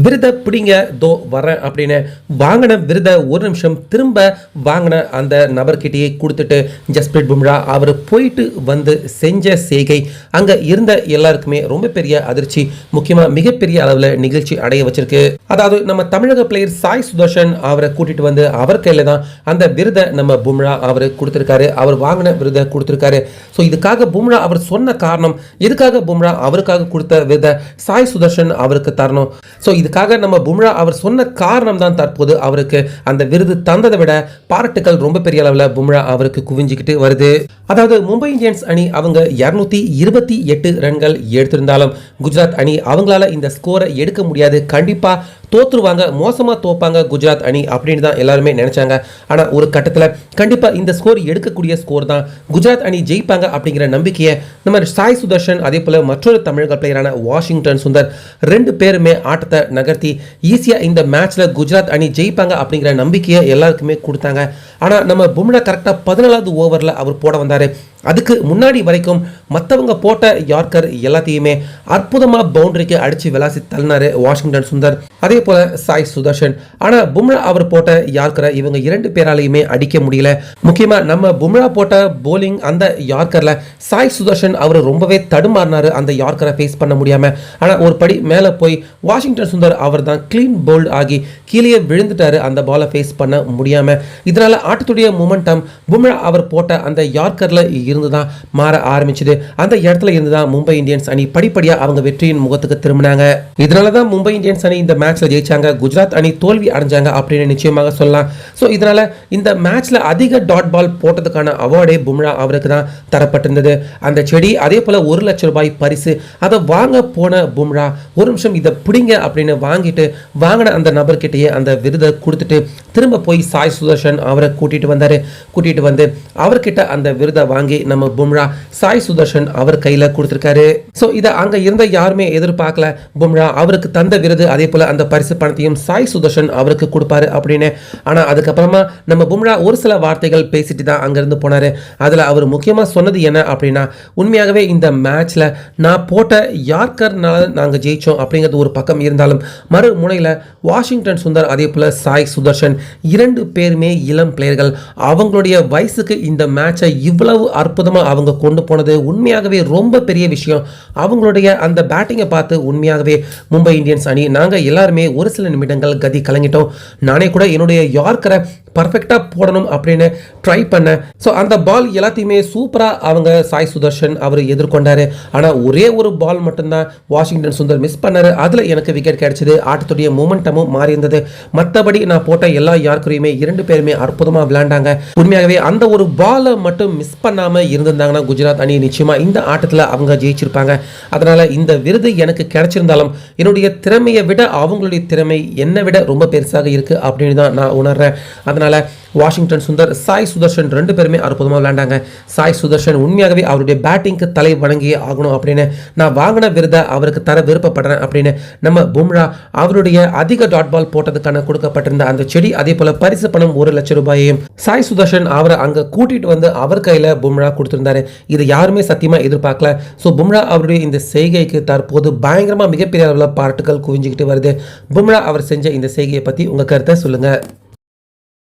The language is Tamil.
விருதை பிடிங்க தோ வரேன் அப்படின்னு வாங்கின விருதை ஒரு நிமிஷம் திரும்ப வாங்கின அந்த நபர்கிட்டயே கொடுத்துட்டு ஜஸ்பிரீத் பும்ரா அவர் போயிட்டு வந்து செஞ்ச செய்கை அங்கே இருந்த எல்லாருக்குமே ரொம்ப பெரிய அதிர்ச்சி, முக்கியமாக மிகப்பெரிய அளவில் நிகழ்ச்சி அடைய வச்சிருக்கு. அதாவது நம்ம தமிழக பிளேயர் சாய் சுதர்ஷன் அவரை கூட்டிட்டு வந்து அவர் கையில் தான் அந்த விருதை நம்ம பும்ரா அவர் கொடுத்துருக்காரு, அவர் வாங்கின விருதை கொடுத்துருக்காரு. ஸோ இதுக்காக பும்ரா அவர் சொன்ன காரணம், எதுக்காக பும்ரா அவருக்காக கொடுத்த விருதை சாய் சுதர்ஷன் அவருக்கு தரணும். ஸோ இதுக்காக நம்ம பும்ரா அவர் சொன்ன காரணம் தான் தற்போது அவருக்கு அந்த விருது தந்ததை விட பாராட்டுக்கள் ரொம்ப பெரிய அளவில் பும்ரா அவருக்கு குவிஞ்சிக்கிட்டு வருது. அதாவது மும்பை இந்தியன்ஸ் அணி அவங்க 228 ரன்கள் எடுத்திருந்தாலும் குஜராத் அணி அவங்களால இந்த ஸ்கோரை எடுக்க முடியாது, கண்டிப்பா தோற்றுருவாங்க, மோசமா தோப்பாங்க குஜராத் அணி அப்படின்னு தான் எல்லாருமே நினைச்சாங்க. ஆனா ஒரு கட்டத்தில் கண்டிப்பா இந்த ஸ்கோர் எடுக்கக்கூடிய ஸ்கோர் தான், குஜராத் அணி ஜெயிப்பாங்க அப்படிங்கிற நம்பிக்கையை நம்ம சாய் சுதர்ஷன் அதே போல மற்றொரு தமிழக பிளேயரான வாஷிங்டன் சுந்தர் ரெண்டு பேருமே ஆட்டத்தை நகர்த்தி ஈஸியா இந்த மேட்ச்ல குஜராத் அணி ஜெயிப்பாங்க அப்படிங்கிற நம்பிக்கையை எல்லாருக்குமே கொடுத்தாங்க. ஆனா நம்ம பும்ரா கரெக்டா 14வது ஓவர்ல அவர் போட வந்தாரு. அதுக்கு முன்னாடி வரைக்கும் மற்றவங்க போட்ட யார்கர் எல்லாத்தையுமே அற்புதமா பவுண்டரிக்கு அடிச்சு விளாசி தள்ளினாரு வாஷிங்டன் சுந்தர், அதே போல சாய் சுதர்ஷன். ஆனா பும்ரா அவர் போட்ட யார்கரை இவங்க இரண்டு பேராலையுமே அடிக்க முடியல. முக்கியமா நம்ம பும்ரா போட்ட போலிங் அந்த யார்கர்ல சாய் சுதர்ஷன் அவர் ரொம்பவே தடுமாறினாரு அந்த யார்கரை ஃபேஸ் பண்ண முடியாம. ஆனா ஒரு படி மேல போய் வாஷிங்டன் சுந்தர் அவர் தான் கிளீன் போல்ட் ஆகி கீழே விழுந்துட்டாரு அந்த பாலை ஃபேஸ் பண்ண முடியாம. இதனால ஆட்டத்துடைய மொமெண்டம் பும்ரா அவர் போட்ட அந்த யார்கர்ல இருந்துதான் மாற ஆரம்பிச்சது. அந்த இடத்துல இருந்துதான் மும்பை இந்தியன்ஸ் அணி படிப்படியா அவங்க வெற்றியின் முகத்துக்கு திரும்பினாங்க. இதனாலதான் மும்பை இந்தியன்ஸ் அணி இந்த மேட்ச்ல ஜெயிச்சாங்க, குஜராத் அணி தோல்வி அடைஞ்சாங்க அப்படின்னு நிச்சயமாக சொல்லலாம். ஸோ இதனால இந்த மேட்ச்ல அதிக டாட் பால் போட்டதுக்கான அவார்டே பும்ரா அவருக்கு தான் தரப்பட்டிருந்தது. அந்த செடி அதே போல 1 லட்சம் ரூபாய் பரிசு அதை வாங்க போன பும்ரா ஒரு நிமிஷம் இதை பிடிங்க அப்படின்னு வாங்கிட்டு வாங்கின அந்த நபர்கிட்டயே அந்த விருதை கொடுத்துட்டு திரும்ப போய் சாய் சுதர்ஷன் அவரை கூட்டிட்டு வந்து அவர்கிட்ட அந்த விருதை வாங்கி நம்ம பும்ரா சாய் சுதர்ஷன் அவர் கையில கொடுத்திருக்காரு. சோ இத அங்க இருந்த யாருமே எதிர்பார்க்கல. பும்ரா அவருக்கு தந்த விருது அதே போல அந்த பரிசு பணத்தையும் சாய் சுதர்ஷன் அவருக்கு கொடுப்பாரு அப்படின்னு. ஆனா அதுக்கப்புறமா நம்ம பும்ரா ஒரு சில வார்த்தைகள் பேசிட்டு தான் அங்கிருந்து போனாரு. அதுல அவர் முக்கியமா சொன்னது என்ன அப்படின்னா, உண்மையாகவே இந்த மேட்ச்ல நான் போட்ட யார்கர்னால நாங்க ஜெயிச்சோம் அப்படிங்கிறது ஒரு பக்கம் இருந்தாலும் மறு முனையில வாஷிங்டன் சுந்தர் அதே போல சாய் சுதர்ஷன் இரண்டு பேருமே இளம் பிளேயர்கள், அவங்களுடைய வயசுக்கு இந்த மேட்சை இவ்வளவு அற்புதமா அவங்க கொண்டு போனது உண்மையாகவே ரொம்ப பெரிய விஷயம். அவங்களுடைய அந்த பேட்டிங்கை பார்த்து உண்மையாகவே மும்பை இந்தியன்ஸ் அணி நாங்க எல்லாருமே ஒரு சில நிமிடங்கள் கதி கலங்கிட்டோம். நானே கூட என்னுடைய யார்கரை பர்ஃபெக்டா போடணும் அப்படின்னு ட்ரை பண்ணேன். ஸோ அந்த பால் எல்லாத்தையுமே சூப்பரா அவங்க சாய் சுதர்ஷன் அவர் எதிர்கொண்டாரு. ஆனா ஒரே ஒரு பால் மட்டும்தான் வாஷிங்டன் சுந்தர் மிஸ் பண்ணாரு, அதுல எனக்கு விக்கெட் கிடைச்சது, ஆட்டத்துடைய மூமெண்டமும் மாறி இருந்தது. மற்றபடி நான் போட்ட எல்லா யார்கரையுமே இரண்டு பேருமே அற்புதமா விளையாண்டாங்க. உண்மையாகவே அந்த ஒரு பாலை மட்டும் மிஸ் பண்ணாம இருந்திருந்தாங்கன்னா குஜராத் அணி நிச்சயமா இந்த ஆட்டத்தில் அவங்க ஜெயிச்சிருப்பாங்க. அதனால இந்த விருது எனக்கு கிடைச்சிருந்தாலும் என்னுடைய திறமையை விட அவங்களுடைய திறமை என்னை விட ரொம்ப பெருசாக இருக்கு அப்படின்னு தான் நான் உணர்றேன். அதனால வாஷிங்டன் சுந்தர் சாய் சுதர்ஷன் ரெண்டு பேருமே அற்புதமாக விளையாண்டாங்க. சாய் சுதர்ஷன் உண்மையாகவே அவருடைய பேட்டிங்க்கு தலை வணங்கியே ஆகணும் அப்படின்னு நான் வாங்கின விருதை அவருக்கு தர விருப்பப்படுறேன் அப்படின்னு நம்ம பும்ரா அவருடைய அதிக டாட் பால் போட்டதுக்கான கொடுக்கப்பட்டிருந்த அந்த செடி அதே போல பரிசு பணம் 1 லட்சம் ரூபாயையும் சாய் சுதர்ஷன் அவரை அங்க கூட்டிட்டு வந்து அவர் கையில பும்ரா கொடுத்திருந்தாரு. இது யாருமே சத்தியமா எதிர்பார்க்கல. ஸோ பும்ரா அவருடைய இந்த செய்கைக்கு தற்போது பயங்கரமா மிகப்பெரிய அளவில் பாராட்டுகள் குவிஞ்சுக்கிட்டு வருது. பும்ரா அவர் செஞ்ச இந்த செய்கையை பத்தி உங்க கருத்தை சொல்லுங்க.